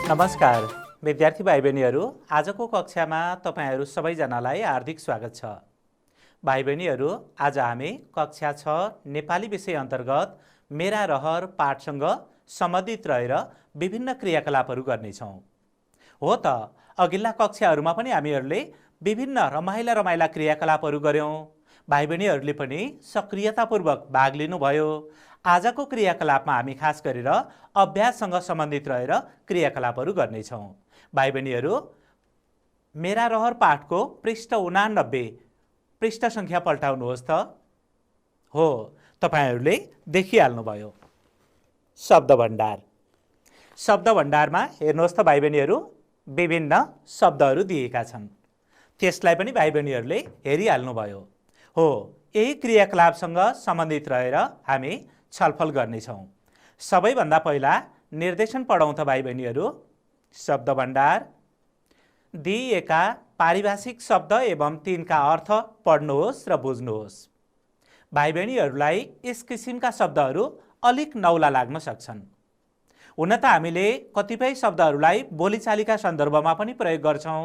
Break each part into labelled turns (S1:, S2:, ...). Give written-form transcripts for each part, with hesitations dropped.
S1: नमस्कार विद्यार्थी भाइ बहिनीहरू, आजको कक्षामा तपाईहरू सबैजनालाई हार्दिक स्वागत छ। भाइ बहिनीहरू, आज हामी कक्षा 6 नेपाली विषय अन्तर्गत मेरा रहर पाठसँग सम्बन्धित रहेर विभिन्न क्रियाकलापहरू गर्नेछौँ। हो त अघिल्ला कक्षाहरूमा पनि हामीहरूले विभिन्न रमाइला क्रियाकलापहरू गर्यौँ। भाइ बहिनीहरूले पनि सक्रियतापूर्वक भाग लिनुभयो। आजको क्रियाकलापमा हामी खास गरेर अभ्याससँग सम्बन्धित रहेर क्रियाकलापहरू गर्नेछौँ। भाइ बहिनीहरू, मेरा रहर पाठको पृष्ठ 89 पृष्ठ सङ्ख्या पल्टाउनुहोस् त। हो, तपाईहरूले देखिहाल्नुभयो। शब्द भण्डार। शब्द भण्डारमा हेर्नुहोस् त भाइ बहिनीहरू, विभिन्न शब्दहरू दिएका छन्। त्यसलाई पनि भाइ बहिनीहरूले हेरिहाल्नुभयो। हो, यही क्रियाकलापसँग सम्बन्धित रहेर हामी छलफल गर्नेछौँ। सबैभन्दा पहिला निर्देशन पढौँ त भाइ बहिनीहरू। शब्द भण्डार। दिइएका पारिभाषिक शब्द एवं तिनका अर्थ पढ्नुहोस् र बुझ्नुहोस्। भाइ बहिनीहरूलाई यस किसिमका शब्दहरू अलिक नौला लाग्न सक्छन्। हुन त हामीले कतिपय शब्दहरूलाई बोलीचालीका सन्दर्भमा पनि प्रयोग गर्छौँ,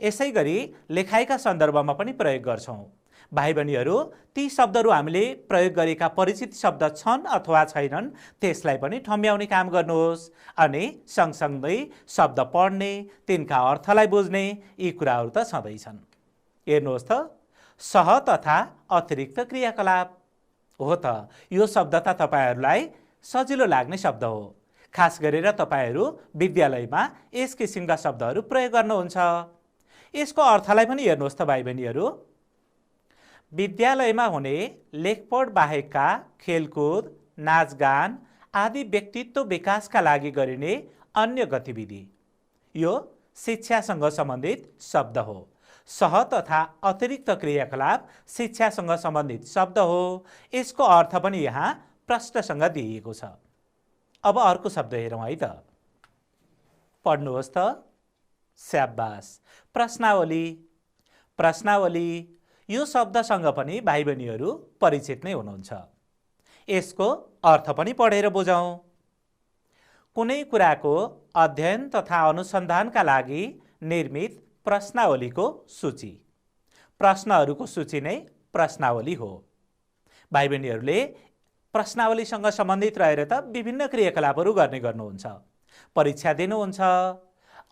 S1: यसै गरी लेखाइका सन्दर्भमा पनि प्रयोग गर्छौँ। भाइ बहिनीहरू, ती शब्दहरू हामीले प्रयोग गरेका परिचित शब्द छन् अथवा छैनन् त्यसलाई पनि ठम्ब्याउने काम गर्नुहोस्। अनि सँगसँगै शब्द पढ्ने, तिनका अर्थलाई बुझ्ने, यी कुराहरू त छँदैछन्। हेर्नुहोस् त, सह तथा अतिरिक्त क्रियाकलाप। हो त, यो शब्द त तपाईहरूलाई सजिलो लाग्ने शब्द हो। खास गरेर तपाईहरू विद्यालयमा यस किसिमका शब्दहरू प्रयोग गर्नुहुन्छ। यसको अर्थलाई पनि हेर्नुहोस् त भाइ बहिनीहरू। विद्यालयमा हुने लेखपढ बाहेकका खेलकुद, नाचगान आदि व्यक्तित्व विकासका लागि गरिने अन्य गतिविधि, यो शिक्षासँग सम्बन्धित शब्द हो। सह तथा अतिरिक्त क्रियाकलाप शिक्षासँग सम्बन्धित शब्द हो। यसको अर्थ पनि यहाँ प्रश्नसँग दिइएको छ। अब अर्को शब्द हेरौँ है त। पढ्नुहोस् त। स्याबास। प्रश्नावली। प्रश्नावली यो शब्दसँग पनि भाइ बहिनीहरू परिचित नै हुनुहुन्छ। यसको अर्थ पनि पढेर बुझौँ। कुनै कुराको अध्ययन तथा अनुसन्धानका लागि निर्मित प्रश्नावलीको सूची। प्रश्नहरूको सूची नै प्रश्नावली हो। भाइ बहिनीहरूले प्रश्नावलीसँग सम्बन्धित रहेर त विभिन्न क्रियाकलापहरू गर्नुहुन्छ। परीक्षा दिनुहुन्छ।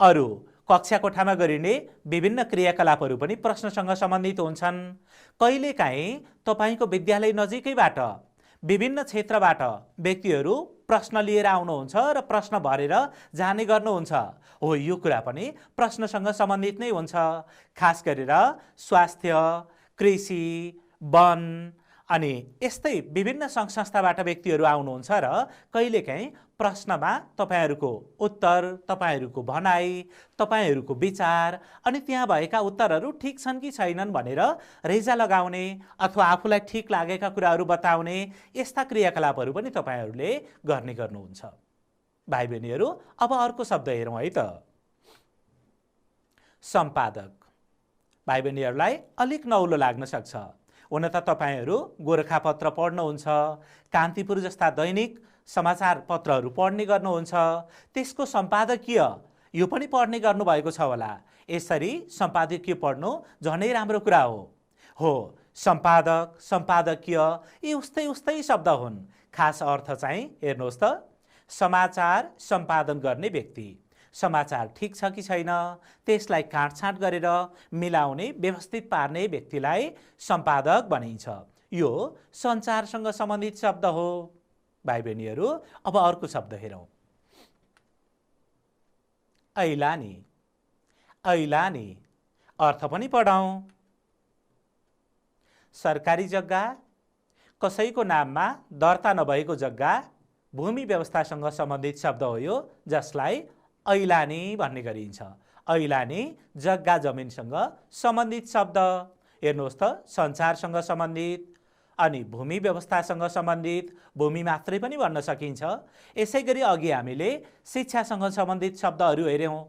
S1: अरू कक्षा कोठामा गरिने विभिन्न क्रियाकलापहरू पनि प्रश्नसँग सम्बन्धित हुन्छन्। कहिलेकाहीँ तपाईको विद्यालय नजिकैबाट विभिन्न क्षेत्रबाट व्यक्तिहरू प्रश्न लिएर आउनुहुन्छ र प्रश्न भरेर जाने गर्नुहुन्छ। हो, यो कुरा पनि प्रश्नसँग सम्बन्धित नै हुन्छ। खास गरेर स्वास्थ्य, कृषि, वन अनि यस्तै विभिन्न सङ्घ संस्थाबाट व्यक्तिहरू आउनुहुन्छ र कहिलेकाहीँ प्रश्नमा तपाईहरूको उत्तर, तपाईहरूको भनाइ, तपाईहरूको विचार अनि त्यहाँ भएका उत्तरहरू ठिक छन् कि छैनन् भनेर रेजा लगाउने अथवा आफूलाई ठिक लागेका कुराहरू बताउने, यस्ता क्रियाकलापहरू पनि तपाईहरूले गर्नुहुन्छ। भाइ बहिनीहरू, अब अर्को शब्द हेरौँ है त। सम्पादक। भाइ बहिनीहरूलाई अलिक नौलो लाग्न सक्छ। हुन त तपाईहरू गोरखापत्र पढ्नुहुन्छ, कान्तिपुर जस्ता दैनिक समाचार पत्रहरू पढ्ने गर्नुहुन्छ, त्यसको सम्पादकीय यो पनि पढ्ने गर्नुभएको छ होला। यसरी सम्पादकीय पढ्नु झनै राम्रो कुरा हो। हो, सम्पादक, सम्पादकीय यी उस्तै शब्द हुन्। खास अर्थ चाहिँ हेर्नुहोस् त, समाचार सम्पादन गर्ने व्यक्ति। समाचार ठिक छ कि छैन त्यसलाई काटछाँट गरेर मिलाउने, व्यवस्थित पार्ने व्यक्तिलाई सम्पादक भनिन्छ। यो सञ्चारसँग सम्बन्धित शब्द हो। भाइ बहिनीहरू, अब अर्को शब्द हेरौँ। ऐलानी। ऐलानी अर्थ पनि पढौँ। सरकारी जग्गा, कसैको नाममा दर्ता नभएको जग्गा, भूमि व्यवस्थासँग सम्बन्धित शब्द हो यो, जसलाई ऐलानी भन्ने गरिन्छ। ऐलानी जग्गा जमिनसँग सम्बन्धित शब्द। हेर्नुहोस् त, सञ्चारसँग सम्बन्धित अनि भूमि व्यवस्थासँग सम्बन्धित, भूमि मात्रै पनि भन्न सकिन्छ। यसै गरी अघि हामीले शिक्षासँग सम्बन्धित शब्दहरू हेऱ्यौँ।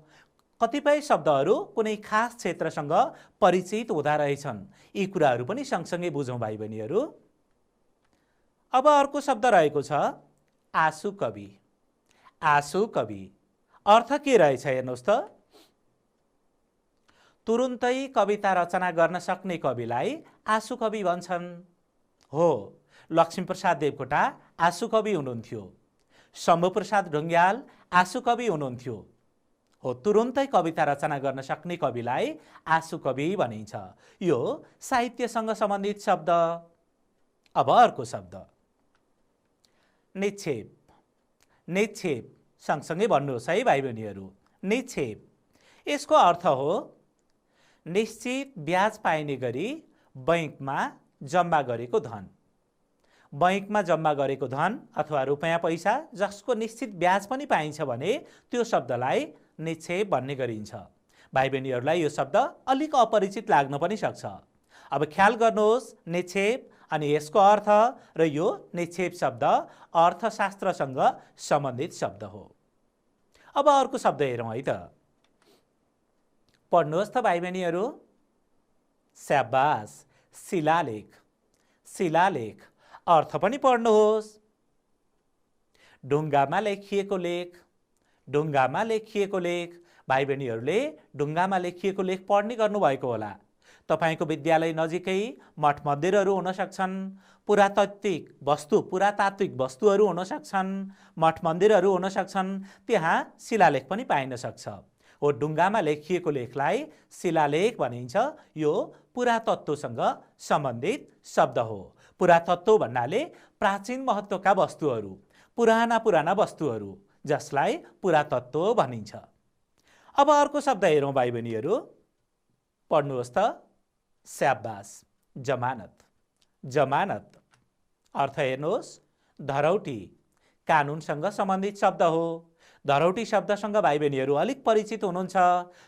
S1: कतिपय शब्दहरू कुनै खास क्षेत्रसँग परिचित हुँदा रहेछन्। यी कुराहरू पनि सँगसँगै बुझौँ भाइ बहिनीहरू। अब अर्को शब्द रहेको छ आँसु कवि। आँसु कवि अर्थ के रहेछ हेर्नुहोस् त। तुरुन्तै कविता रचना गर्न सक्ने कविलाई आँसु कवि भन्छन्। हो, लक्ष्मीप्रसाद देवकोटा आँसु कवि हुनुहुन्थ्यो। शम्भुप्रसाद ढुङ्ग्याल आँसु कवि हुनुहुन्थ्यो। हो, तुरुन्तै कविता रचना गर्न सक्ने कविलाई आँसु कवि भनिन्छ। यो साहित्यसँग सम्बन्धित शब्द। अब अर्को शब्द निक्षेप। निक्षेप सँगसँगै भन्नुहोस् है भाइ बहिनीहरू। निक्षेप, यसको अर्थ हो निश्चित ब्याज पाइने गरी बैंकमा जम्मा गरेको धन। बैंकमा जम्मा गरेको धन अथवा रुपैयाँ पैसा जसको निश्चित ब्याज पनि पाइन्छ भने त्यो शब्दलाई निक्षेप भन्ने गरिन्छ। भाइ बहिनीहरूलाई यो शब्द अलिक अपरिचित लाग्न पनि सक्छ। अब ख्याल गर्नुहोस्, निक्षेप अनि यसको अर्थ र यो निक्षेप शब्द अर्थशास्त्रसँग सम्बन्धित शब्द हो। अब अर्को शब्द हेरौँ है त। पढ्नुहोस् त भाइ बहिनीहरू। स्याबास, शिलालेख। शिलालेख अर्थ पनि पढ्नुहोस्। ढुङ्गामा लेखिएको लेख। ढुङ्गामा लेखिएको लेख। भाइ बहिनीहरूले ढुङ्गामा लेखिएको लेख पढ्ने गर्नुभएको होला। तपाईको विद्यालय नजिकै मठ मन्दिरहरू हुन सक्छन्, पुरातात्विक वस्तुहरू हुन सक्छन्, मठ मन्दिरहरू हुन सक्छन्, त्यहाँ शिलालेख पनि पाइन सक्छ। हो, ढुङ्गामा लेखिएको लेखलाई शिलालेख भनिन्छ। यो पुरातत्वसँग सम्बन्धित शब्द हो। पुरातत्व भन्नाले प्राचीन महत्त्वका वस्तुहरू, पुराना वस्तुहरू जसलाई पुरातत्व भनिन्छ। अब अर्को शब्द हेरौँ भाइ बहिनीहरू। पढ्नुहोस् त। स्याबास, जमानत। जमानत अर्थ हेर्नुहोस्, धरौटी। कानुनसँग सम्बन्धित शब्द हो। धरौटी शब्दसँग भाइ बहिनीहरू अलिक परिचित हुनुहुन्छ।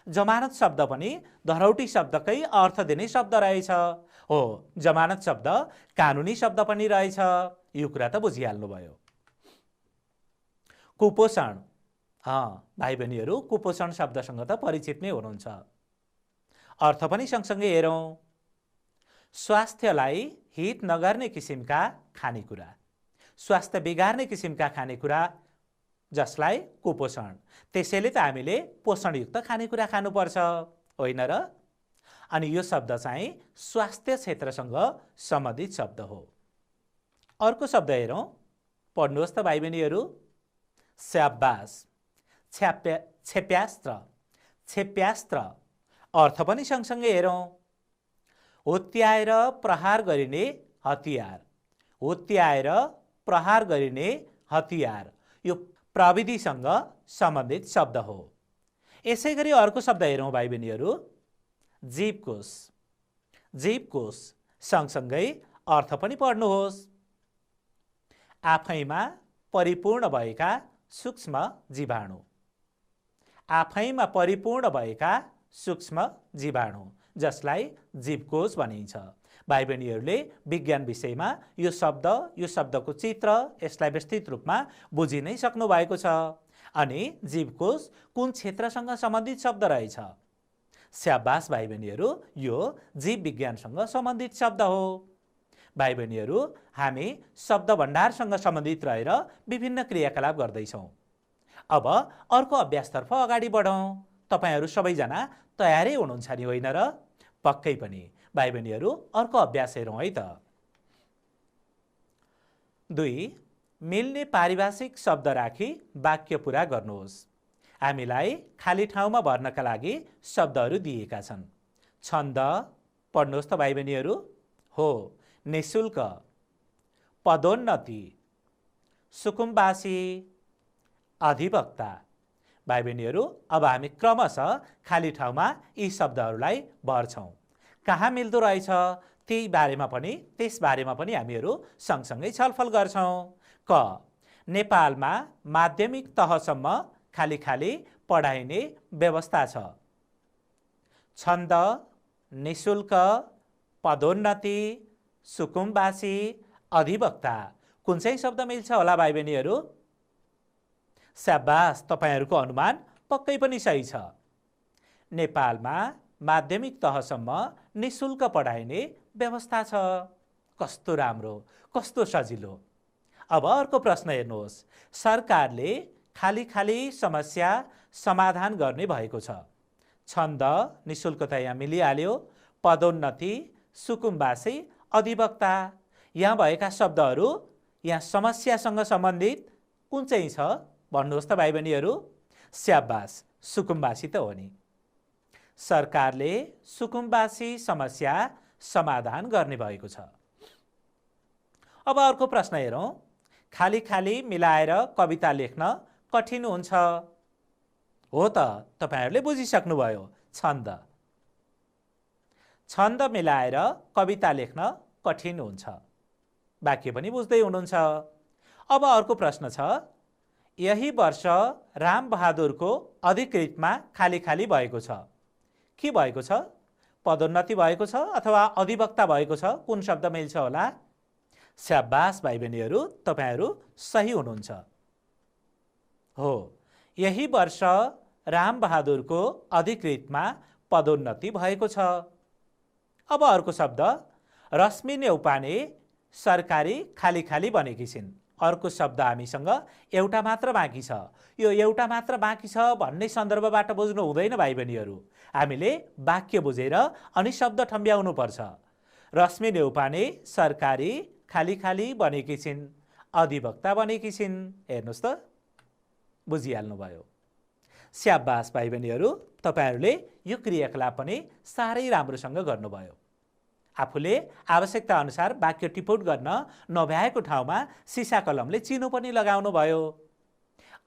S1: जमानत शब्द पनि धरौटी शब्दकै अर्थ दिने शब्द रहेछ। हो, जमानत शब्द कानुनी शब्द पनि रहेछ। यो कुरा त बुझिहाल्नुभयो। कुपोषण। भाइ बहिनीहरू कुपोषण शब्दसँग त परिचित नै हुनुहुन्छ। अर्थ पनि सँगसँगै हेरौँ। स्वास्थ्यलाई हित नगर्ने किसिमका खानेकुरा। स्वास्थ्य बिगार्ने किसिमका खानेकुरा जसलाई कुपोषण। त्यसैले त हामीले पोषणयुक्त खानेकुरा खानुपर्छ, होइन र? अनि यो शब्द चाहिँ स्वास्थ्य क्षेत्रसँग सम्बन्धित शब्द हो। अर्को शब्द हेरौँ। पढ्नुहोस् त भाइ बहिनीहरू। स्याबास, क्षेप्यास्त्र। क्षेप्यास्त्र अर्थ पनि सँगसँगै हेरौँ। हुत्याएर प्रहार गरिने हतियार। हुत्याएर प्रहार गरिने हतियार यो प्रविधिसँग सम्बन्धित शब्द हो। यसै गरी अर्को शब्द हेरौँ भाइ बहिनीहरू। जीवकोश। जीवकोश सँगसँगै अर्थ पनि पढ्नुहोस्। आफैमा परिपूर्ण भएका सूक्ष्म जीवाणु। आफैमा परिपूर्ण भएका सूक्ष्म जीवाणु जसलाई जीवकोश भनिन्छ। भाइ बहिनीहरूले विज्ञान विषयमा यो शब्दको चित्र, यसलाई विस्तृत रूपमा बुझि नै सक्नु भएको छ। अनि जीवकोश कुन क्षेत्रसँग सम्बन्धित शब्द रहेछ? स्याबास भाइ बहिनीहरू, यो जीव विज्ञानसँग सम्बन्धित शब्द हो। भाइ बहिनीहरू, हामी शब्द भण्डारसँग सम्बन्धित रहेर विभिन्न क्रियाकलाप गर्दैछौँ। अब अर्को अभ्यासतर्फ अगाडि बढौँ। तपाईहरू सबैजना तयारै हुनुहुन्छ नि, होइन र? पक्कै पनि। भाइ बहिनीहरू, अर्को अभ्यास हेरौँ है त। 2. मिल्ने पारिभाषिक शब्द राखी वाक्य पूरा गर्नुहोस्। हामीलाई खाली ठाउँमा भर्नका लागि शब्दहरू दिएका छन्। छन्द। पढ्नुहोस् त भाइ बहिनीहरू। हो, निःशुल्क, पदोन्नति, सुकुम्बासी, अधिवक्ता। भाइ बहिनीहरू, अब हामी क्रमशः खाली ठाउँमा यी शब्दहरूलाई भर्छौँ। कहाँ मिल्दो रहेछ त्यस बारेमा पनि हामीहरू सँगसँगै छलफल गर्छौँ। क. नेपालमा माध्यमिक तहसम्म खाली पढाइने व्यवस्था छ। छन्द, निःशुल्क, पदोन्नति, सुकुम्बासी, अधिवक्ता। कुन चाहिँ शब्द मिल्छ होला भाइ बहिनीहरू? स्याबास, तपाईहरूको अनुमान पक्कै पनि सही छ। नेपालमा माध्यमिक तहसम्म निःशुल्क पढाइने व्यवस्था छ। कस्तो राम्रो, कस्तो सजिलो। अब अर्को प्रश्न हेर्नुहोस्। सरकारले खाली खाली समस्या समाधान गर्ने भएको छ। छन्द निशुल्क त यहाँ मिलिहाल्यो। पदोन्नति, सुकुम्बासी, अधिवक्ता, यहाँ भएका शब्दहरू यहाँ समस्यासँग सम्बन्धित कुन चाहिँ छ भन्नुहोस् त भाइ बहिनीहरू। स्याबास, सुकुम्बासी त हो नि। सरकारले सुकुम्बासी समस्या समाधान गर्ने भएको छ। अब अर्को प्रश्न हेरौँ। खाली खाली मिलाएर कविता लेख्न कठिन हुन्छ। हो त, तपाईहरुले बुझिसक्नुभयो। छन्द छन्द मिलाएर कविता लेख्न कठिन हुन्छ। वाक्य पनि बुझ्दै हुनुहुन्छ। अब अर्को प्रश्न छ। यही वर्ष राम बहादुरको अधिकृतमा खाली खाली भएको छ। के भएको छ? पदोन्नति भएको छ अथवा अधिवक्ता भएको छ? कुन शब्द मिल्छ होला? स्याबास भाइ बहिनीहरू, तपाईहरु सही हुनुहुन्छ। हो, यही वर्ष राम बहादुरको अधिकृतमा पदोन्नति भएको छ। अब अर्को शब्द, रश्मि नेउपाने सरकारी खाली खाली बनेकी छिन्। अर्को शब्द हामीसँग एउटा मात्र बाँकी छ। यो एउटा मात्र बाँकी छ भन्ने सन्दर्भबाट बुझ्नु हुँदैन भाइ बहिनीहरू। हामीले वाक्य बुझेर अनि शब्द ठम्ब्याउनु पर्छ। रश्मि नेउपाने सरकारी खाली खाली बनेकी छिन्, अधिवक्ता बनेकी छिन्। हेर्नुहोस् त, बुझिहाल्नुभयो। स्याबास भाइ बहिनीहरू, तपाईहरुले यो क्रियाकलाप पनि साह्रै राम्रोसँग गर्नुभयो। आफूले आवश्यकता अनुसार वाक्य टिपोट गर्न नभ्याएको ठाउँमा सिसा कलमले चिनो पनि लगाउनु भयो।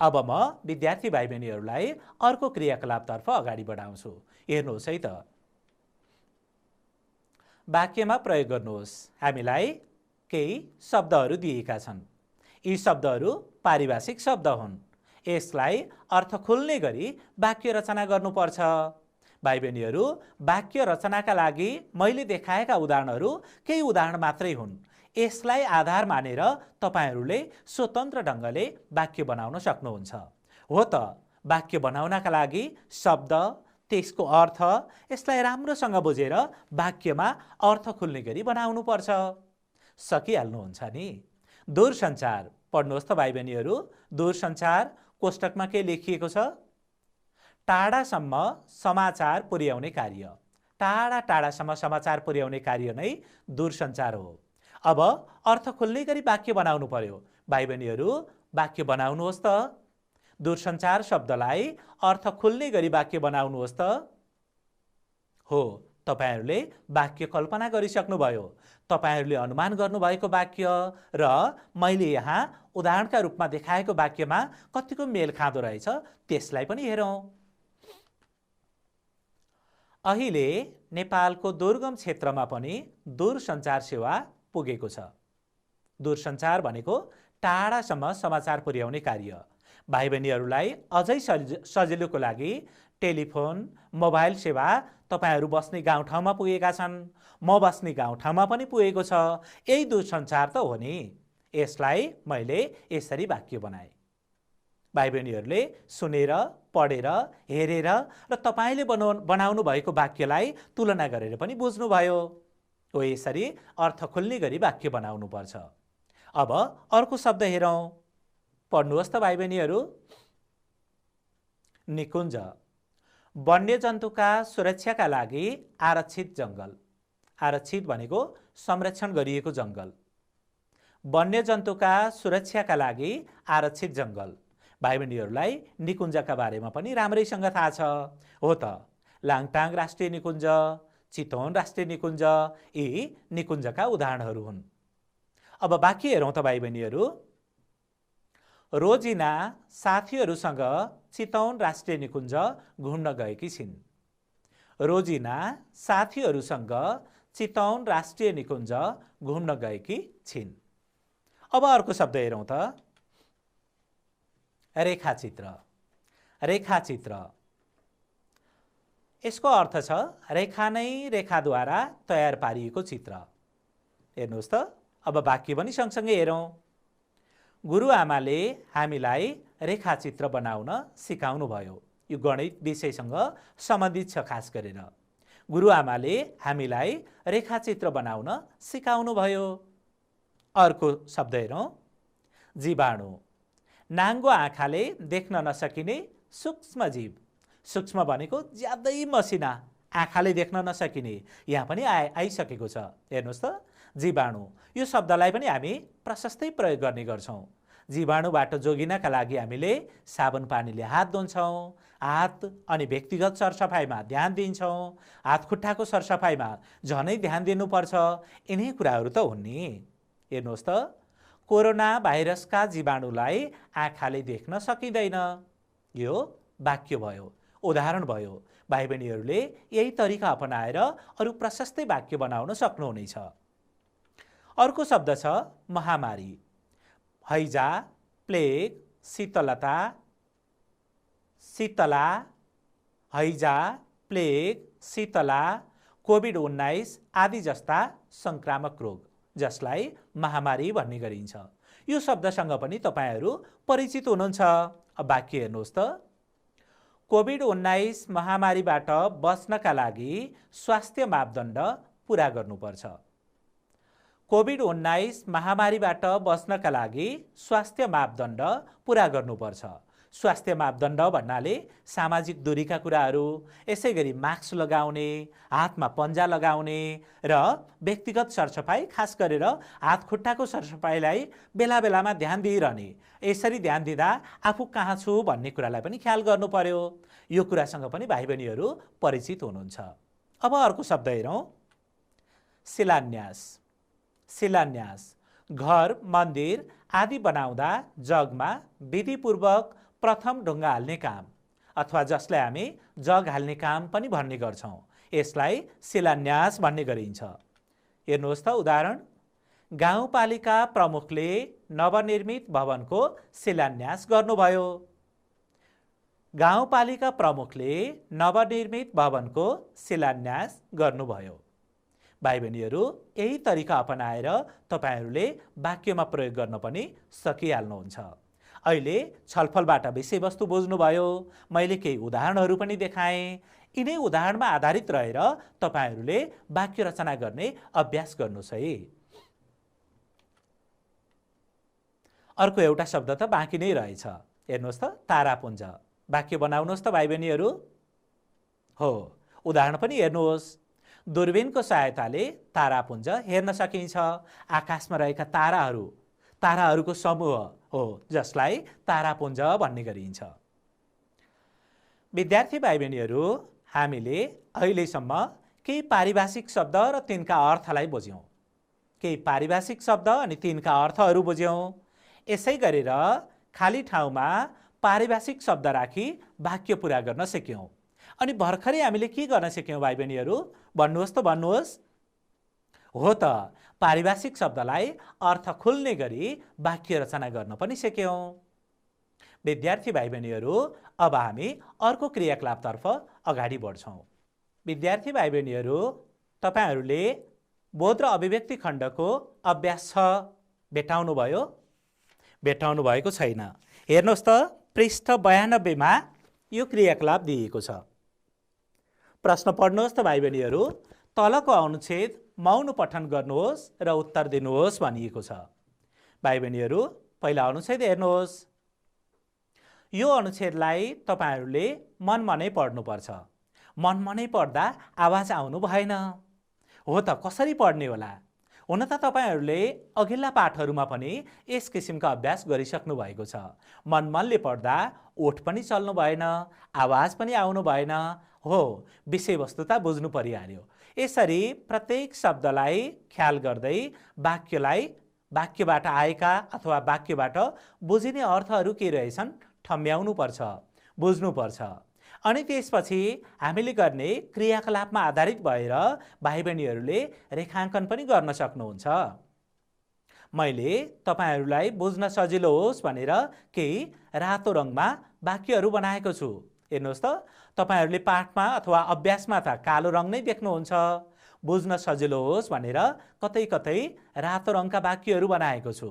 S1: अब म विद्यार्थी भाइ बहिनीहरूलाई अर्को क्रियाकलापतर्फ अगाडि बढाउँछु। हेर्नुहोस् है त। वाक्यमा प्रयोग गर्नुहोस्। हामीलाई केही शब्दहरू दिएका छन्। यी शब्दहरू पारिभाषिक शब्द हुन्। यसलाई अर्थ खोल्ने गरी वाक्य रचना गर्नुपर्छ। भाइ बहिनीहरू, वाक्य रचनाका लागि मैले देखाएका उदाहरणहरू केही उदाहरण मात्रै हुन्। यसलाई आधार मानेर तपाईहरुले स्वतन्त्र ढङ्गले वाक्य बनाउन सक्नुहुन्छ। हो त, वाक्य बनाउनका लागि शब्द, त्यसको अर्थ, यसलाई राम्रोसँग बुझेर वाक्यमा अर्थ खुल्ने गरी बनाउनु पर्छ। सकिहाल्नुहुन्छ नि? दूरसञ्चार पढ्नुहोस् त भाइ बहिनीहरू। दूरसञ्चार कोष्टकमा के लेखिएको छ? टाढासम्म समाचार पुर्याउने कार्य। टाढा टाढासम्म समाचार पुर्याउने कार्य नै दूरसञ्चार हो। अब अर्थ खुल्ने गरी वाक्य बनाउनु पर्यो। भाइ बहिनीहरू, वाक्य बनाउनुहोस् त। दूरसञ्चार शब्दलाई अर्थ खुल्ने गरी वाक्य बनाउनुहोस् त। हो, तपाईहरुले वाक्य कल्पना गरिसक्नुभयो। तपाईहरुले अनुमान गर्नुभएको वाक्य र मैले यहाँ उदाहरणका रूपमा देखाएको वाक्यमा कतिको मेल खाँदो रहेछ त्यसलाई पनि हेरौँ। अहिले नेपालको दुर्गम क्षेत्रमा पनि दूरसञ्चार सेवा पुगेको छ। दूरसञ्चार भनेको टाढासम्म समाचार पुर्याउने कार्य। भाइ बहिनीहरूलाई अझै सजिलोको लागि टेलिफोन, मोबाइल सेवा तपाईहरु बस्ने गाउँठाउँमा पुगेका छन्। म बस्ने गाउँठाउँमा पनि पुगेको छ। यही दूरसञ्चार त हो नि। यसलाई मैले यसरी वाक्य बनाएँ। भाइ बहिनीहरूले सुनेर, पढेर, हेरेर र तपाईले बनाउनु भएको वाक्यलाई तुलना गरेर पनि बुझ्नुभयो। हो, यसरी अर्थ खुल्ने गरी वाक्य बनाउनु पर्छ। अब अर्को शब्द हेरौँ। पढ्नुहोस् त भाइ बहिनीहरू। निकुञ्ज, वन्यजन्तुका सुरक्षाका लागि आरक्षित जङ्गल। आरक्षित भनेको संरक्षण गरिएको जङ्गल। वन्यजन्तुका सुरक्षाका लागि आरक्षित जङ्गल। भाइ बहिनीहरूलाई निकुञ्जका बारेमा पनि राम्रैसँग थाहा छ। हो त, लाङटाङ राष्ट्रिय निकुञ्ज, चितवन राष्ट्रिय निकुञ्ज यी निकुञ्जका उदाहरणहरू हुन्। अब वाक्य हेरौँ त भाइ बहिनीहरू। रोजिना साथीहरूसँग चितवन राष्ट्रिय निकुञ्ज घुम्न गएकी छिन्। रोजिना साथीहरूसँग चितवन राष्ट्रिय निकुञ्ज घुम्न गएकी छिन्। अब अर्को शब्द हेरौँ त। रेखाचित्र। रेखाचित्र यसको अर्थ छ रेखा नै रेखाद्वारा तयार पारिएको चित्र। हेर्नुहोस् त। अब वाक्य पनि सँगसँगै हेरौँ। गुरुआमाले हामीलाई रेखाचित्र बनाउन सिकाउनु भयो। यो गणित विषयसँग सम्बन्धित छ। खास गरेर गुरुआमाले हामीलाई रेखाचित्र बनाउन सिकाउनु भयो। अर्को शब्द हेरौँ। जीवाणु। नाङ्गो आँखाले देख्न नसकिने सूक्ष्म जीव। सूक्ष्म भनेको ज्यादै मसिना, आँखाले देख्न नसकिने, यहाँ पनि आइसकेको छ। हेर्नुहोस् त, जीवाणु यो शब्दलाई पनि हामी प्रशस्तै प्रयोग गर्ने गर्छौँ। जीवाणुबाट जोगिनका लागि हामीले साबुन पानीले हात धुन्छौँ, हात अनि व्यक्तिगत सरसफाइमा ध्यान दिन्छौँ, हात खुट्टाको सरसफाइमा झनै ध्यान दिनुपर्छ। यिनै कुराहरू त हुन् नि। हेर्नुहोस् त, कोरोना भाइरसका जीवाणुलाई आँखाले देख्न सकिँदैन। यो वाक्य भयो, उदाहरण भयो। भाइ बहिनीहरूले यही तरिका अपनाएर अरू प्रशस्तै वाक्य बनाउन सक्नुहुनेछ। अर्को शब्द छ महामारी। हैजा, प्लेग, शीतलता, शीतला, हैजा, प्लेग, शीतला, कोभिड-19 आदि जस्ता संक्रामक रोग, जसलाई महामारी भन्ने गरिन्छ। यो शब्दसँग पनि तपाईहरू परिचित हुनुहुन्छ। वाक्य हेर्नुहोस् त, कोभिड-19 महामारीबाट बच्नका लागि स्वास्थ्य मापदण्ड पूरा गर्नुपर्छ। कोभिड-19 महामारीबाट बच्नका लागि स्वास्थ्य मापदण्ड पूरा गर्नुपर्छ। स्वास्थ्य मापदण्ड भन्नाले सामाजिक दूरीका कुराहरू, यसै गरी मास्क लगाउने, हातमा पन्जा लगाउने र व्यक्तिगत सरसफाइ, खास गरेर हात खुट्टाको सरसफाइलाई बेला बेलामा ध्यान दिइरहने। यसरी ध्यान दिँदा आफू कहाँ छु भन्ने कुरालाई पनि ख्याल गर्नु पर्यो। यो कुरासँग पनि भाइ बहिनीहरू परिचित हुनुहुन्छ। अब अर्को शब्द हेरौँ, शिलान्यास। शिलान्यास घर, मन्दिर आदि बनाउँदा जगमा विधिपूर्वक प्रथम ढुङ्गा हाल्ने काम, अथवा जसलाई हामी जग हाल्ने काम पनि भन्ने गर्छौँ, यसलाई शिलान्यास भन्ने गरिन्छ। हेर्नुहोस् त उदाहरण, गाउँपालिका प्रमुखले नवनिर्मित भवनको शिलान्यास गर्नुभयो। गाउँपालिका प्रमुखले नवनिर्मित भवनको शिलान्यास गर्नुभयो। भाइ बहिनीहरू, यही तरिका अपनाएर तपाईहरूले वाक्यमा प्रयोग गर्न पनि सकिहाल्नुहुन्छ। अहिले छलफलबाट विषयवस्तु बुझ्नुभयो। मैले केही उदाहरणहरू पनि देखाएँ। यिनै उदाहरणमा आधारित रहेर तपाईहरूले वाक्य रचना गर्ने अभ्यास गर्नुहोस् है। अर्को एउटा शब्द त बाँकी नै रहेछ। हेर्नुहोस् त, तारापुञ्ज। वाक्य बनाउनुहोस् त भाइ बहिनीहरू। हो, उदाहरण पनि हेर्नुहोस्। दूरबीनको सहायताले तारापुञ्ज हेर्न सकिन्छ। आकाशमा रहेका ताराहरूको समूह हो, जसलाई तारापुञ्ज भन्ने गरिन्छ। विद्यार्थी भाइ बहिनीहरू, हामीले अहिलेसम्म केही पारिभाषिक शब्द र तिनका अर्थलाई बुझ्यौँ। केही पारिभाषिक शब्द अनि तिनका अर्थहरू बुझ्यौँ। यसै गरेर खाली ठाउँमा पारिभाषिक शब्द राखी वाक्य पुरा गर्न सिक्यौँ। अनि भर्खरै हामीले के गर्न सिक्यौँ भाइ बहिनीहरू? भन्नुहोस् त, भन्नुहोस्। हो त, पारिभाषिक शब्दलाई अर्थ खुल्ने गरी वाक्य रचना गर्न पनि सिक्यौँ। विद्यार्थी भाइ बहिनीहरू, अब हामी अर्को क्रियाकलापतर्फ अगाडि बढ्छौँ। विद्यार्थी भाइ बहिनीहरू, तपाईहरूले बोध र अभिव्यक्ति खण्डको अभ्यास 6 भेटाउनु भयो? भेटाउनु भएको छैन। हेर्नुहोस् त, पृष्ठ 92 मा यो क्रियाकलाप दिएको छ। प्रश्न पढ्नुहोस् त भाइ बहिनीहरू। तलको अनुच्छेद मौन पठन गर्नुहोस् र उत्तर दिनुहोस् भनिएको छ। भाइ बहिनीहरू, पहिला अनुच्छेद हेर्नुहोस्। यो अनुच्छेदलाई तपाईहरूले मनमनै पढ्नुपर्छ। मनमनै पढ्दा आवाज आउनु भएन। हो त, कसरी पढ्ने होला? हुन त तपाईहरूले अघिल्ला पाठहरूमा पनि यस किसिमका अभ्यास गरिसक्नु भएको छ। मनमनले पढ्दा ओठ पनि चल्नु भएन, आवाज पनि आउनु भएन। हो, विषयवस्तु त बुझ्नु परिहाल्यो। यसरी प्रत्येक शब्दलाई ख्याल गर्दै वाक्यबाट आएका अथवा वाक्यबाट बुझिने अर्थहरू के रहेछन् ठम्ब्याउनु पर्छ, बुझ्नुपर्छ। अनि त्यसपछि हामीले गर्ने क्रियाकलापमा आधारित भएर भाइ बहिनीहरूले रेखाङ्कन पनि गर्न सक्नुहुन्छ। मैले तपाईहरूलाई बुझ्न सजिलो होस् भनेर केही रातो रङमा वाक्यहरू बनाएको छु। हेर्नुहोस् त, तपाईहरूले पाठमा अथवा अभ्यासमा त कालो रङ नै देख्नुहुन्छ। बुझ्न सजिलो होस् भनेर कतै कतै रातो रङका वाक्यहरू बनाएको छु।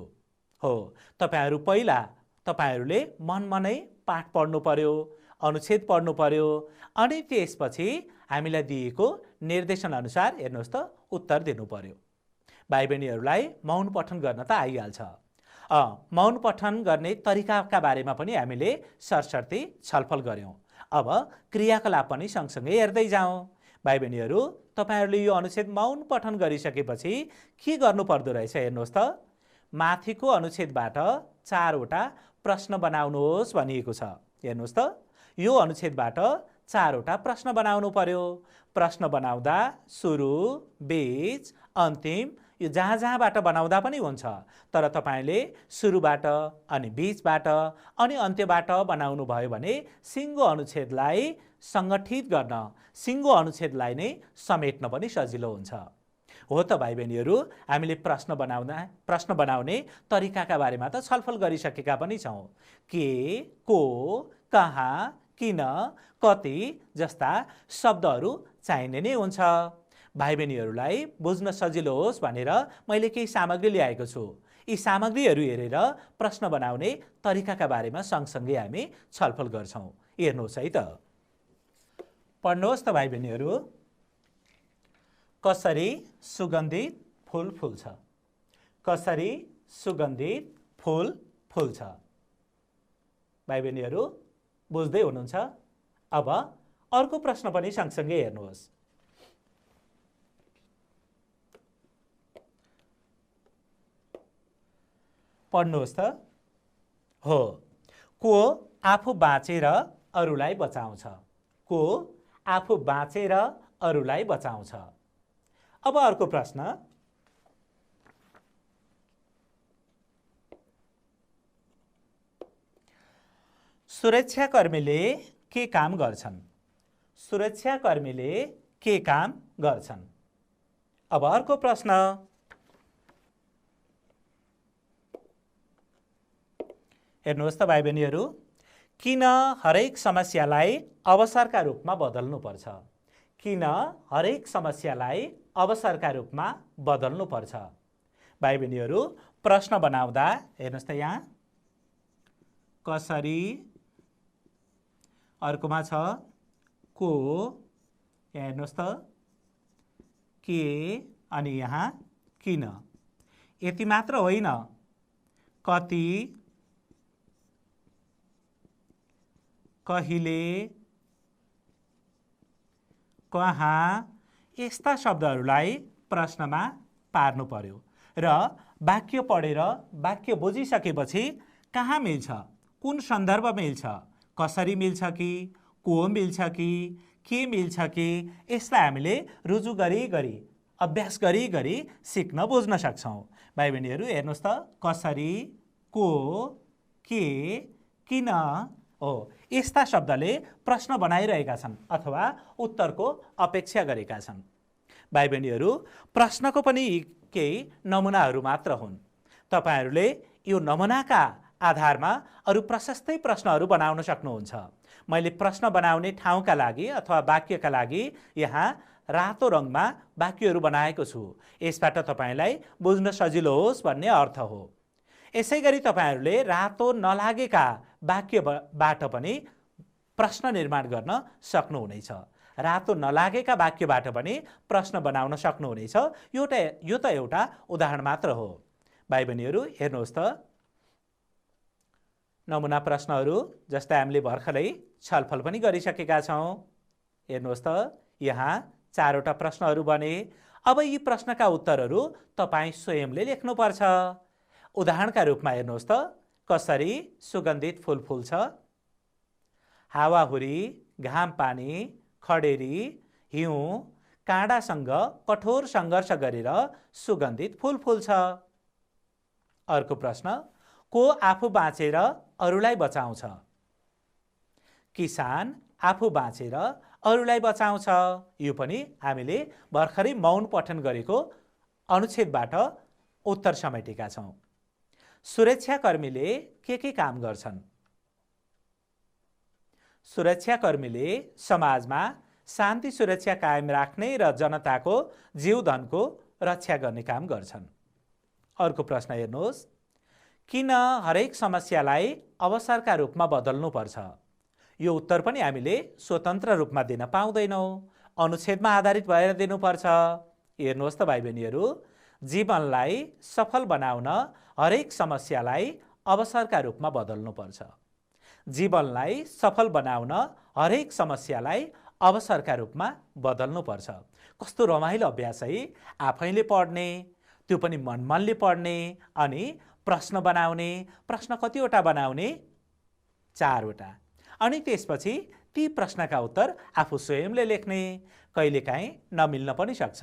S1: हो, तपाईहरूले मनमनै पाठ पढ्नु पर्यो, अनुच्छेद पढ्नु पर्यो। अनि त्यसपछि हामीलाई दिएको निर्देशन अनुसार हेर्नुहोस् त उत्तर दिनु पर्यो। भाइ बहिनीहरूलाई मौन पठन गर्न त आइहाल्छ। मौन पठन गर्ने तरिकाका बारेमा पनि हामीले सरसर्ती छलफल गऱ्यौँ। अब क्रियाकलाप पनि सँगसँगै हेर्दै जाउँ। भाइ बहिनीहरू, तपाईहरूले यो अनुच्छेद मौन पठन गरिसकेपछि के गर्नुपर्दो रहेछ हेर्नुहोस् त। माथिको अनुच्छेदबाट 4वटा प्रश्न बनाउनुहोस् भनिएको छ। हेर्नुहोस् त, यो अनुच्छेदबाट 4वटा प्रश्न बनाउनु पर्यो। प्रश्न बनाउँदा सुरु, बीच, अन्तिम यो जहाँबाट बनाउँदा पनि हुन्छ, तर तपाईँले सुरुबाट अनि बीचबाट अनि अन्त्यबाट बनाउनु भयो भने सिङ्गो अनुच्छेदलाई सङ्गठित गर्न, सिङ्गो अनुच्छेदलाई नै समेट्न पनि सजिलो हुन्छ। हो त भाइ बहिनीहरू, हामीले प्रश्न बनाउने तरिकाका बारेमा त छलफल गरिसकेका पनि छौँ। के, को, कहाँ, किन, कति जस्ता शब्दहरू चाहिने नै हुन्छ। भाइ बहिनीहरूलाई बुझ्न सजिलो होस् भनेर मैले केही सामग्री ल्याएको छु। यी सामग्रीहरू हेरेर प्रश्न बनाउने तरिकाका बारेमा सँगसँगै हामी छलफल गर्छौँ। हेर्नुहोस् है त, पढ्नुहोस् त भाइ बहिनीहरू। कसरी सुगन्धित फुल फुल्छ? कसरी सुगन्धित फुल फुल्छ? भाइ बहिनीहरू बुझ्दै हुनुहुन्छ? अब अर्को प्रश्न पनि सँगसँगै हेर्नुहोस्। पढ्नुहोस् त। हो, को आफू बाँचेर अरूलाई बचाउँछ? को आफू बाँचेर अरूलाई बचाउँछ? अब अर्को प्रश्न। सुरक्षाकर्मीले के काम गर्छन्? सुरक्षाकर्मीले के काम गर्छन्? अब अर्को प्रश्न। हेर्नुहोस् त भाइ बहिनीहरू, किन हरेक समस्यालाई अवसरका रूपमा बदल्नुपर्छ? किन हरेक समस्यालाई अवसरका रूपमा बदल्नुपर्छ? भाइ बहिनीहरू, प्रश्न बनाउँदा हेर्नुहोस् त यहाँ कसरी, अर्कोमा छ को, हेर्नुहोस् त के, अनि यहाँ किन। यति मात्र होइन, कति, कहिले, कहाँ यस्ता शब्दहरूलाई प्रश्नमा पार्नु पर्यो र वाक्य पढेर वाक्य बुझिसकेपछि कहाँ मिल्छ, कुन सन्दर्भ मिल्छ, कसरी मिल्छ कि, को मिल्छ कि, के मिल्छ कि, यसलाई हामीले रुजु गरी गरी अभ्यास गरी गरी सिक्न बुझ्न सक्छौँ। भाइ बहिनीहरू हेर्नुहोस् त, कसरी, को, के, किन हो यस्ता शब्दले प्रश्न बनाइरहेका छन् अथवा उत्तरको अपेक्षा गरेका छन्। भाइ बहिनीहरू, प्रश्नको पनि केही नमुनाहरू मात्र हुन्। तपाईहरूले यो नमुनाका आधारमा अरू प्रशस्तै प्रश्नहरू बनाउन सक्नुहुन्छ। मैले प्रश्न बनाउने ठाउँका लागि अथवा वाक्यका लागि यहाँ रातो रङमा वाक्यहरू बनाएको छु। यसबाट तपाईँलाई बुझ्न सजिलो होस् भन्ने अर्थ हो। यसै गरी तपाईँहरूले रातो नलागेका वाक्यबाट पनि प्रश्न निर्माण गर्न सक्नुहुनेछ। रातो नलागेका वाक्यबाट पनि प्रश्न बनाउन सक्नुहुनेछ। यो त एउटा उदाहरण मात्र हो। भाइ बहिनीहरू हेर्नुहोस् त, नमुना प्रश्नहरू जस्तै हामीले भर्खरै छलफल पनि गरिसकेका छौँ। हेर्नुहोस् त, यहाँ 4वटा प्रश्नहरू बने। अब यी प्रश्नका उत्तरहरू तपाईँ स्वयंले लेख्नुपर्छ। उदाहरणका रूपमा हेर्नुहोस् त, कसरी सुगन्धित फुल फुल्छ? हावाहुरी, घाम पानी, खडेरी, हिउँ, काँडासँग कठोर सङ्घर्ष गरेर सुगन्धित फुल फुल्छ। अर्को प्रश्न, को आफू बाँचेर अरूलाई बचाउँछ? किसान आफू बाँचेर अरूलाई बचाउँछ। यो पनि हामीले भर्खरै मौन पठन गरेको अनुच्छेदबाट उत्तर समेटेका छौँ। सुरक्षाकर्मीले के काम गर्छन्? सुरक्षाकर्मीले समाजमा शान्ति सुरक्षा कायम राख्ने र जनताको जीवधनको रक्षा गर्ने काम गर्छन्। अर्को प्रश्न हेर्नुहोस्, किन हरेक समस्यालाई अवसरका रूपमा बदल्नुपर्छ? यो उत्तर पनि हामीले स्वतन्त्र रूपमा दिन पाउँदैनौँ, अनुच्छेदमा आधारित भएर दिनुपर्छ। हेर्नुहोस् त भाइ बहिनीहरू, जीवनलाई सफल बनाउन हरेक समस्यालाई अवसरका रूपमा बदल्नुपर्छ। जीवनलाई सफल बनाउन हरेक समस्यालाई अवसरका रूपमा बदल्नुपर्छ। कस्तो रमाइलो अभ्यास है। आफैले पढ्ने, त्यो पनि मनले पढ्ने, अनि प्रश्न बनाउने। प्रश्न कतिवटा बनाउने? 4 वटा। अनि त्यसपछि ती प्रश्नका उत्तर आफू स्वयंले लेख्ने। कहिलेकाहीँ नमिल्न पनि सक्छ।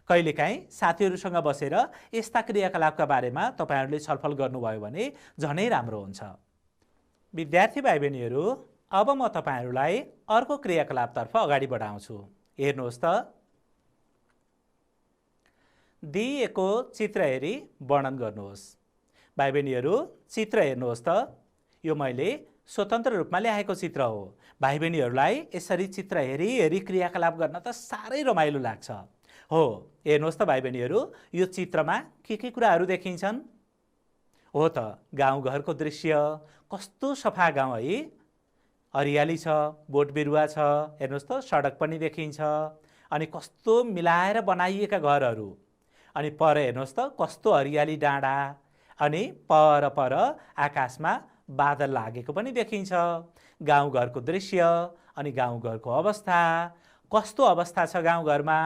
S1: कहिलेकाहीँ साथीहरूसँग बसेर यस्ता क्रियाकलापका बारेमा तपाईहरूले छलफल गर्नुभयो भने झनै राम्रो हुन्छ। विद्यार्थी भाइ बहिनीहरू, अब म तपाईहरूलाई अर्को क्रियाकलापतर्फ अगाडि बढाउँछु। हेर्नुहोस् त, दिएको चित्र हेरी वर्णन गर्नुहोस्। भाइ बहिनीहरू, चित्र हेर्नुहोस् त। यो मैले स्वतन्त्र रूपमा ल्याएको चित्र हो। भाइ बहिनीहरूलाई यसरी चित्र हेरी हेरी क्रियाकलाप गर्न त साह्रै रमाइलो लाग्छ। हो, हेर्नुहोस् त भाइ बहिनीहरू, यो चित्रमा के कुराहरू देखिन्छन्? हो त, गाउँघरको दृश्य। कस्तो सफा गाउँ है। हरियाली छ, बोट बिरुवा छ। हेर्नुहोस् त, सडक पनि देखिन्छ। अनि कस्तो मिलाएर बनाइएका घरहरू। अनि पर हेर्नुहोस् त, कस्तो हरियाली डाँडा। अनि पर आकाशमा बादल लागेको पनि देखिन्छ। गाउँघरको दृश्य अनि गाउँघरको अवस्था। कस्तो अवस्था छ गाउँघरमा,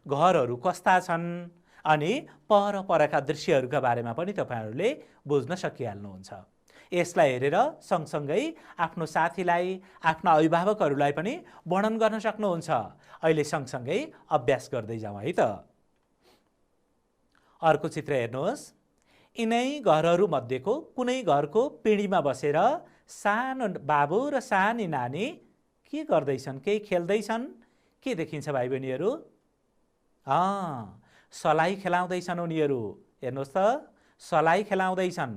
S1: घरहरू कस्ता छन्, अनि परका दृश्यहरूका बारेमा पनि तपाईहरूले बुझ्न सकिहाल्नुहुन्छ। यसलाई हेरेर सँगसँगै आफ्नो साथीलाई, आफ्ना अभिभावकहरूलाई पनि वर्णन गर्न सक्नुहुन्छ। अहिले सँगसँगै अभ्यास गर्दै जाउँ है त। अर्को चित्र हेर्नुहोस्। यिनै घरहरू मध्येको कुनै घरको पिँढीमा बसेर सानो बाबु र सानी नानी के गर्दैछन्? केही खेल्दैछन्? के देखिन्छ भाइ बहिनीहरू? सलाई खेलाउँदैछन् उनीहरू। हेर्नुहोस् त, सलाई खेलाउँदैछन्।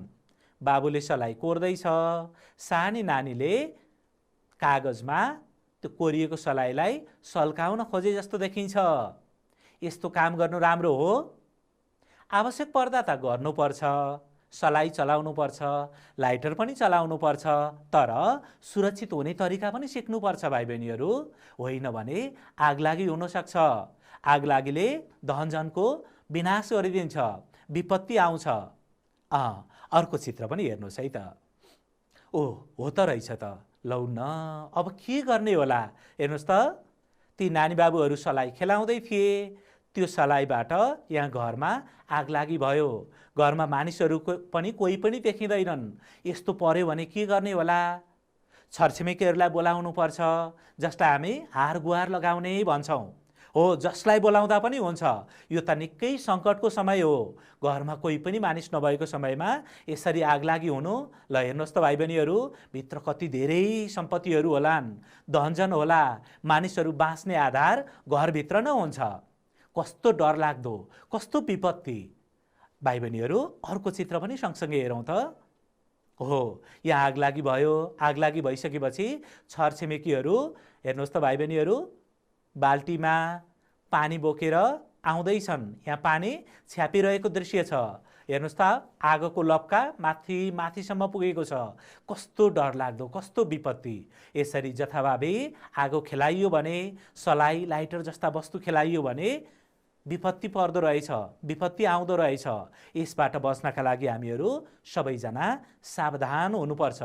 S1: बाबुले सलाई कोर्दैछ, सानी नानीले कागजमा त्यो कोरिएको सलाइलाई सल्काउन खोजे जस्तो देखिन्छ। यस्तो काम गर्नु राम्रो हो? आवश्यक पर्दा त गर्नुपर्छ। सलाई चलाउनुपर्छ, लाइटर पनि चलाउनुपर्छ, तर सुरक्षित हुने तरिका पनि सिक्नुपर्छ भाइ बहिनीहरू। होइन भने आगलागी हुन सक्छ। आगलागीले धनजनको विनाश गरिदिन्छ, विपत्ति आउँछ। अर्को चित्र पनि हेर्नुहोस् है त। हो त रहेछ त। लौ न, अब के गर्ने होला? हेर्नुहोस् त, ती नानी बाबुहरू सलाई खेलाउँदै थिए। त्यो सलाइबाट यहाँ घरमा आगलागी भयो। घरमा मानिसहरू पनि कोही पनि देखिँदैनन्। यस्तो पर्यो भने के गर्ने होला? छरछिमेकीहरूलाई बोलाउनु पर्छ, जसलाई हामी हार गुहार लगाउने भन्छौँ। हो, जसलाई बोलाउँदा पनि हुन्छ। यो त निकै सङ्कटको समय हो। घरमा कोही पनि मानिस नभएको समयमा यसरी आगलागी हुनु। ल हेर्नुहोस् त भाइ बहिनीहरू, भित्र कति धेरै सम्पत्तिहरू होलान्, धनजन होला। मानिसहरू बाँच्ने आधार घरभित्र नै हुन्छ। कस्तो डरलाग्दो, कस्तो विपत्ति। भाइ बहिनीहरू, अर्को चित्र पनि सँगसँगै हेरौँ त। हो, यहाँ आगलागी भयो। आगलागी भइसकेपछि छरछिमेकीहरू, हेर्नुहोस् त भाइ बहिनीहरू, बाल्टीमा पानी बोकेर आउँदैछन्। यहाँ पानी छ्यापिरहेको दृश्य छ। हेर्नुहोस् त, आगोको लपका माथिसम्म पुगेको छ। कस्तो डरलाग्दो, कस्तो विपत्ति। यसरी जथाभावी आगो खेलाइयो भने, सलाई, लाइटर जस्ता वस्तु खेलाइयो भने विपत्ति पर्दो रहेछ, विपत्ति आउँदो रहेछ। यसबाट बच्नका लागि हामीहरू सबैजना सावधान हुनुपर्छ।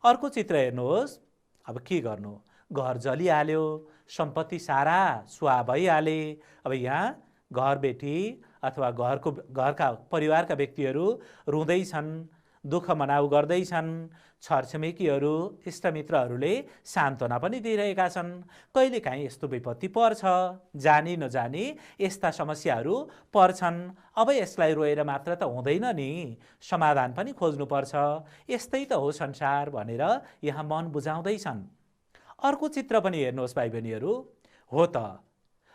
S1: अर्को चित्र हेर्नुहोस्। अब के गर्नु? घर जलिहाल्यो, सम्पत्ति सारा सुहा भइहाले। अब यहाँ घरबेटी अथवा घरका परिवारका व्यक्तिहरू रुँदैछन्, दुःख मनाउ गर्दैछन्। छरछिमेकीहरू, इष्टमित्रहरूले सान्त्वना पनि दिइरहेका छन्। कहिलेकाहीँ यस्तो विपत्ति पर्छ, जानी नजानी यस्ता समस्याहरू पर्छन्। अब यसलाई रोएर मात्र त हुँदैन नि, समाधान पनि खोज्नुपर्छ। यस्तै त हो संसार भनेर यहाँ मन बुझाउँदैछन्। अर्को चित्र पनि हेर्नुहोस् भाइ बहिनीहरू। हो त,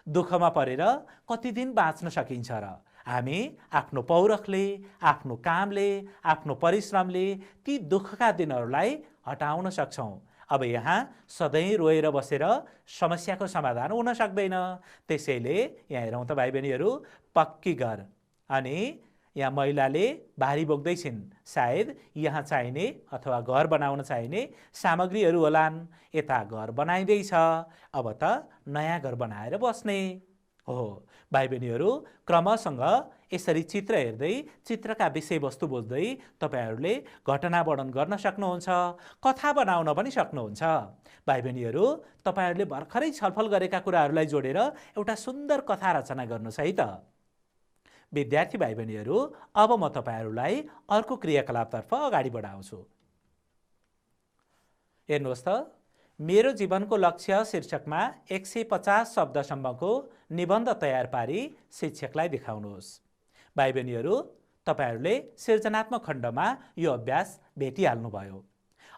S1: दुःखमा परेर कति दिन बाँच्न सकिन्छ र? हामी आफ्नो पौरखले, आफ्नो कामले, आफ्नो परिश्रमले ती दुःखका दिनहरूलाई हटाउन सक्छौँ। अब यहाँ सधैँ रोएर बसेर समस्याको समाधान हुन सक्दैन। त्यसैले यहाँ हेरौँ त भाइ बहिनीहरू, पक्की घर। अनि यहाँ महिलाले भारी बोक्दैछिन्। सायद यहाँ चाहिने अथवा घर बनाउन चाहिने सामग्रीहरू होलान्। यता घर बनाइँदैछ। अब त नयाँ घर बनाएर बस्ने। हो भाइ बहिनीहरू, क्रमसँग यसरी चित्र हेर्दै चित्रका विषयवस्तु बुझ्दै तपाईहरूले घटना वर्णन गर्न सक्नुहुन्छ, कथा बनाउन पनि सक्नुहुन्छ। भाइ बहिनीहरू, तपाईहरूले भर्खरै छलफल गरेका कुराहरूलाई जोडेर एउटा सुन्दर कथा रचना गर्नुहोस् है त। विद्यार्थी भाइ बहिनीहरू, अब म तपाईहरूलाई अर्को क्रियाकलापतर्फ अगाडि बढाउँछु। हेर्नुहोस् त, मेरो जीवनको लक्ष्य शीर्षकमा 150 शब्दसम्मको निबन्ध तयार पारी शिक्षकलाई देखाउनुहोस्। भाइ बहिनीहरू, तपाईहरूले सृजनात्मक खण्डमा यो अभ्यास भेटिहाल्नुभयो।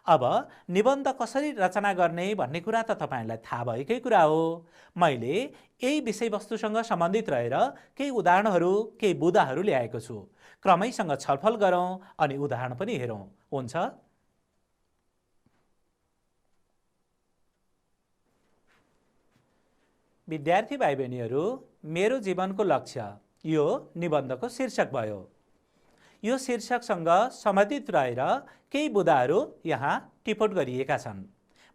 S1: अब निबन्ध कसरी रचना गर्ने भन्ने कुरा त तपाईहरूलाई थाहा भएकै कुरा हो। मैले यही विषयवस्तुसँग सम्बन्धित रहेर केही उदाहरणहरू, केही बुदाहरू ल्याएको छु। क्रमैसँग छलफल गरौँ अनि उदाहरण पनि हेरौँ, हुन्छ? विद्यार्थी भाइ बहिनीहरू, मेरो जीवनको लक्ष्य यो निबन्धको शीर्षक भयो। यो शीर्षकसँग सम्बन्धित रहेर केही बुदाहरू यहाँ टिपोट गरिएका छन्।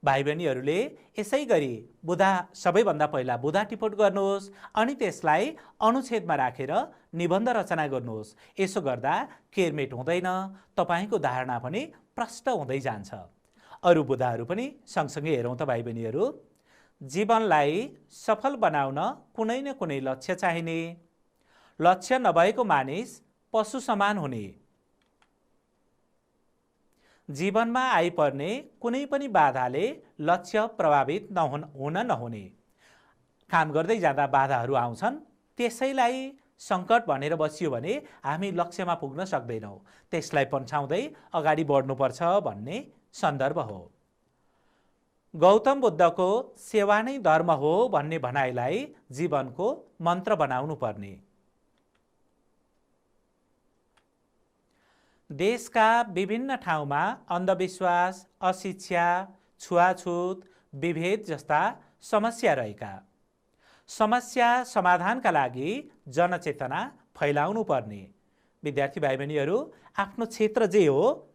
S1: भाइ बहिनीहरूले यसै गरी बुदा सबैभन्दा पहिला बुदा टिपोट गर्नुहोस् अनि त्यसलाई अनुच्छेदमा राखेर निबन्ध रचना गर्नुहोस्। यसो गर्दा केरमेट हुँदैन, तपाईँको धारणा पनि प्रष्ट हुँदै जान्छ। अरू बुदाहरू पनि सँगसँगै हेरौँ त भाइ बहिनीहरू। जीवनलाई सफल बनाउन कुनै न कुनै लक्ष्य चाहिने, लक्ष्य नभएको मानिस पशु समान हुने, जीवनमा आइपर्ने कुनै पनि बाधाले लक्ष्य प्रभावित हुन नहुने। काम गर्दै जाँदा बाधाहरू आउँछन्, त्यसैलाई सङ्कट भनेर बसियो भने हामी लक्ष्यमा पुग्न सक्दैनौँ। त्यसलाई पन्छाउँदै अगाडि बढ्नुपर्छ भन्ने सन्दर्भ हो। गौतम बुद्धको सेवा नै धर्म हो भन्ने भनाइलाई जीवनको मन्त्र बनाउनु पर्ने। देशका विभिन्न ठाउँमा अन्धविश्वास, अशिक्षा, छुवाछुत, विभेद जस्ता समस्या रहेका। समस्या समाधानका लागि जनचेतना फैलाउनु पर्ने। विद्यार्थी भाइ बहिनीहरू, आफ्नो क्षेत्र जे हो,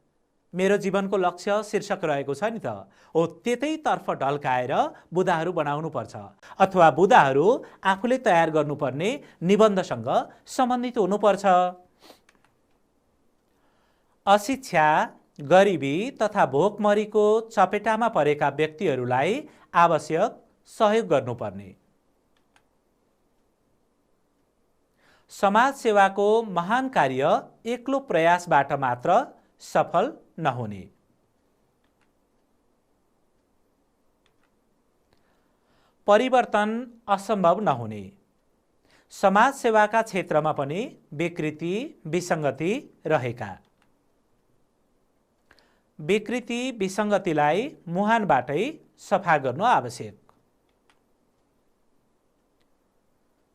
S1: मेरो जीवनको लक्ष्य शीर्षक रहेको छ नि त, हो त्यतैतर्फ ढल्काएर बुदाहरू बनाउनुपर्छ अथवा बुदाहरू आफूले तयार गर्नुपर्ने निबन्धसँग सम्बन्धित हुनुपर्छ। अशिक्षा, गरिबी तथा भोकमरीको चपेटामा परेका व्यक्तिहरूलाई आवश्यक सहयोग गर्नुपर्ने। समाज सेवाको महान कार्य एक्लो प्रयासबाट मात्र सफल नहुने। परिवर्तन असम्भव नहुने। समाज सेवाका क्षेत्रमा पनि विकृति, विसङ्गति रहेका। विकृति, विसङ्गतिलाई मुहानबाटै सफा गर्नु आवश्यक।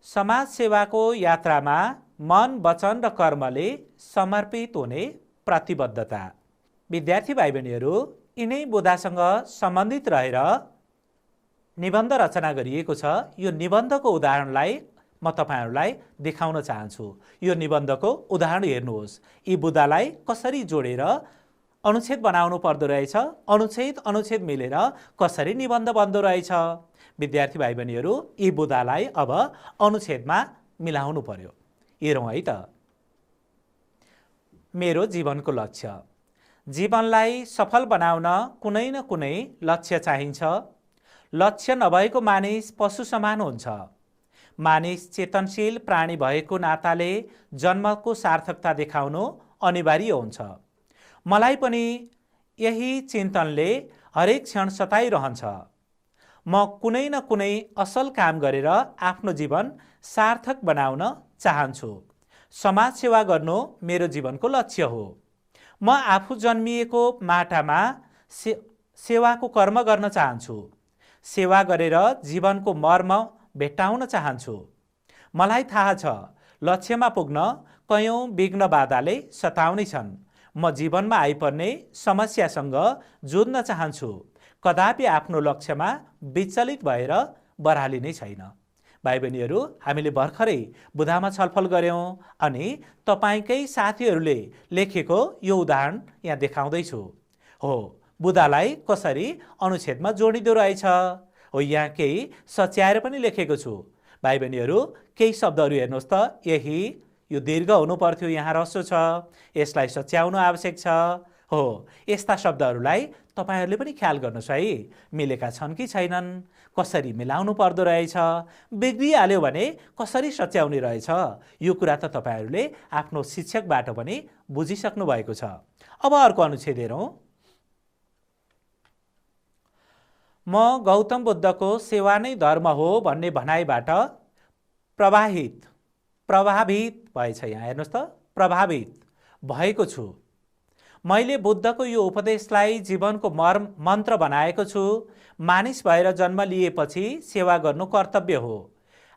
S1: समाज सेवाको यात्रामा मन, वचन र कर्मले समर्पित हुने प्रतिबद्धता। विद्यार्थी भाइ बहिनीहरू, यिनै बुदासँग सम्बन्धित रहेर निबन्ध रचना गरिएको छ। यो निबन्धको उदाहरणलाई म तपाईहरूलाई देखाउन चाहन्छु। यो निबन्धको उदाहरण हेर्नुहोस्। यी बुदालाई कसरी जोडेर अनुच्छेद बनाउनु पर्दो रहेछ, अनुच्छेद मिलेर कसरी निबन्ध बन्दो रहेछ। विद्यार्थी भाइ बहिनीहरू, यी बुदालाई अब अनुच्छेदमा मिलाउनु पर्यो। हेरौँ है त। मेरो जीवनको लक्ष्य। जीवनलाई सफल बनाउन कुनै न कुनै लक्ष्य चाहिन्छ। लक्ष्य नभएको मानिस पशु समान हुन्छ। मानिस चेतनशील प्राणी भएको नाताले जन्मको सार्थकता देखाउनु अनिवार्य हुन्छ। मलाई पनि यही चिन्तनले हरेक क्षण सताइरहन्छ। म कुनै न कुनै असल काम गरेर आफ्नो जीवन सार्थक बनाउन चाहन्छु। समाज सेवा गर्नु मेरो जीवनको लक्ष्य हो। म आफू जन्मिएको माटामा सेवाको कर्म गर्न चाहन्छु। सेवा गरेर जीवनको मर्म भेट्टाउन चाहन्छु। मलाई थाहा छ लक्ष्यमा पुग्न कयौं विघ्न बाधाले सताउने छन्। म जीवनमा आइपर्ने समस्यासँग जुझ्न चाहन्छु। कदापि आफ्नो लक्ष्यमा विचलित भएर बरालिने छैन। भाइ बहिनीहरू, हामीले भर्खरै बुदामा छलफल गऱ्यौँ अनि तपाईँकै साथीहरूले लेखेको यो उदाहरण यहाँ देखाउँदैछु। हो, बुदालाई कसरी अनुच्छेदमा जोडिँदो रहेछ। हो, यहाँ केही सच्याएर पनि लेखेको छु। भाइ बहिनीहरू केही शब्दहरू हेर्नुहोस् त। यही, यो दीर्घ हुनु पर्थ्यो, यहाँ ह्रस्व छ, यसलाई सच्याउनु आवश्यक छ। हो, यस्ता शब्दहरूलाई तपाईहरूले पनि ख्याल गर्नुहोस् है, मिलेका छन् कि छैनन्, कसरी मिलाउनु पर्दो रहेछ, बिग्रिहाल्यो भने कसरी सच्याउने रहेछ, यो कुरा त तपाईहरूले आफ्नो शिक्षकबाट पनि बुझिसक्नु भएको छ। अब अर्को अनुच्छेद हेरौँ। म गौतम बुद्धको सेवा नै धर्म हो भन्ने भनाइबाट प्रभावित भएछ। यहाँ हेर्नुहोस् त, प्रभावित भएको छु। मैले बुद्धको यो उपदेशलाई जीवनको मन्त्र बनाएको छु। मानिस भएर जन्म लिएपछि सेवा गर्नु कर्तव्य हो।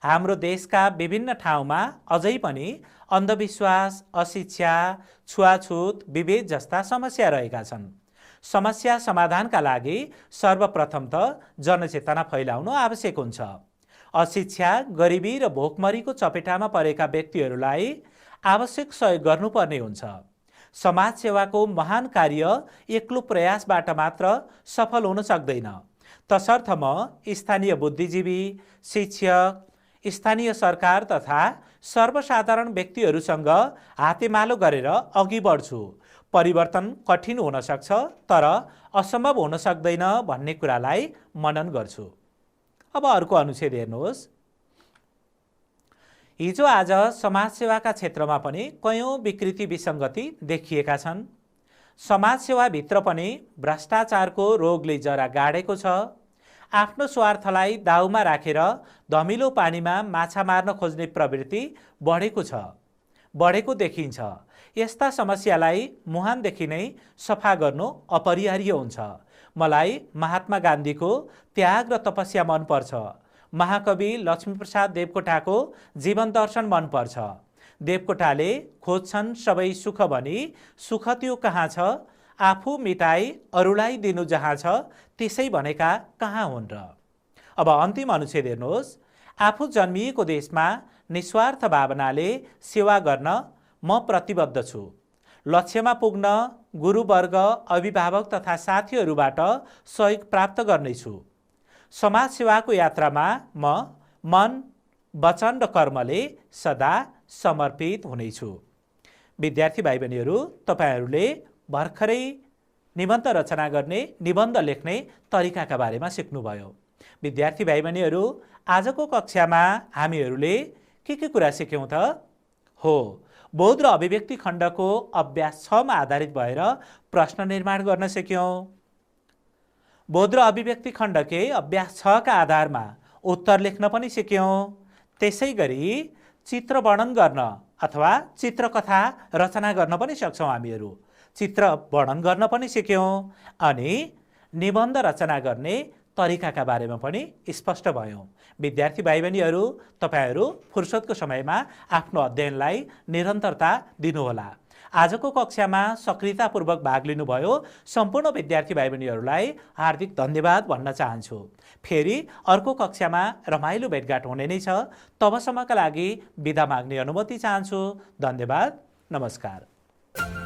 S1: हाम्रो देशका विभिन्न ठाउँमा अझै पनि अन्धविश्वास, अशिक्षा, छुवाछुत, विभेद जस्ता समस्या रहेका छन्। समस्या समाधानका लागि सर्वप्रथम त जनचेतना फैलाउनु आवश्यक हुन्छ। अशिक्षा, गरिबी र भोकमरीको चपेटामा परेका व्यक्तिहरूलाई आवश्यक सहयोग गर्नुपर्ने हुन्छ। समाज सेवाको महान कार्य एक्लो प्रयासबाट मात्र सफल हुन सक्दैन। तसर्थ म स्थानीय बुद्धिजीवी, शिक्षक, स्थानीय सरकार तथा सर्वसाधारण व्यक्तिहरूसँग हातेमालो गरेर अघि बढ्छु। परिवर्तन कठिन हुन सक्छ तर असम्भव हुन सक्दैन भन्ने कुरालाई मनन गर्छु। अब अर्को अनुच्छेद हेर्नुहोस्। हिजो आज समाजसेवाका क्षेत्रमा पनि कयौं विकृति विसङ्गति देखिएका छन्। समाजसेवाभित्र पनि भ्रष्टाचारको रोगले जरा गाडेको छ। आफ्नो स्वार्थलाई दाउमा राखेर धमिलो पानीमा माछा मार्न खोज्ने प्रवृत्ति बढेको देखिन्छ। यस्ता समस्यालाई मुहानदेखि नै सफा गर्नु अपरिहार्य हुन्छ। मलाई महात्मा गान्धीको त्याग र तपस्या मनपर्छ। महाकवि लक्ष्मीप्रसाद देवकोटाको जीवन दर्शन मनपर्छ। देवकोटाले खोज्छन् सबै सुख भनी, सुख त्यो कहाँ छ, आफू मिटाई अरूलाई दिनु जहाँ छ, त्यसै भनेका कहाँ हुन् र। अब अन्तिम अनुच्छेद हेर्नुहोस्। आफू जन्मिएको देशमा निस्वार्थ भावनाले सेवा गर्न म प्रतिबद्ध छु। लक्ष्यमा पुग्न गुरुवर्ग, अभिभावक तथा साथीहरूबाट सहयोग प्राप्त गर्नेछु। समाज सेवाको यात्रामा म मन, वचन र कर्मले सदा समर्पित हुनेछु। विद्यार्थी भाइ बहिनीहरू, तपाईहरूले भर्खरै निबन्ध रचना गर्ने, निबन्ध लेख्ने तरिकाका बारेमा सिक्नुभयो। विद्यार्थी भाइ बहिनीहरू, आजको कक्षामा हामीहरूले के कुरा सिक्यौँ त? हो, बोध र अभिव्यक्ति खण्डको अभ्यास 6 मा आधारित भएर प्रश्न निर्माण गर्न सिक्यौँ। बोध र अभिव्यक्ति खण्डकै अभ्यास 6 का आधारमा उत्तर लेख्न पनि सिक्यौँ। त्यसै गरी चित्र वर्णन गर्न अथवा चित्रकथा रचना गर्न पनि सक्छौँ हामीहरू। चित्र वर्णन गर्न पनि सिक्यौँ अनि निबन्ध रचना गर्ने तरिकाका बारेमा पनि स्पष्ट भयौँ। विद्यार्थी भाइ बहिनीहरू, तपाईहरू फुर्सदको समयमा आफ्नो अध्ययनलाई निरन्तरता दिनुहोला। आजको कक्षामा सक्रियतापूर्वक भाग लिनुभयो सम्पूर्ण विद्यार्थी भाइ बहिनीहरूलाई हार्दिक धन्यवाद भन्न चाहन्छु। फेरि अर्को कक्षामा रमाइलो भेटघाट हुने नै छ। तबसम्मका लागि बिदा माग्ने अनुमति चाहन्छु। धन्यवाद, नमस्कार।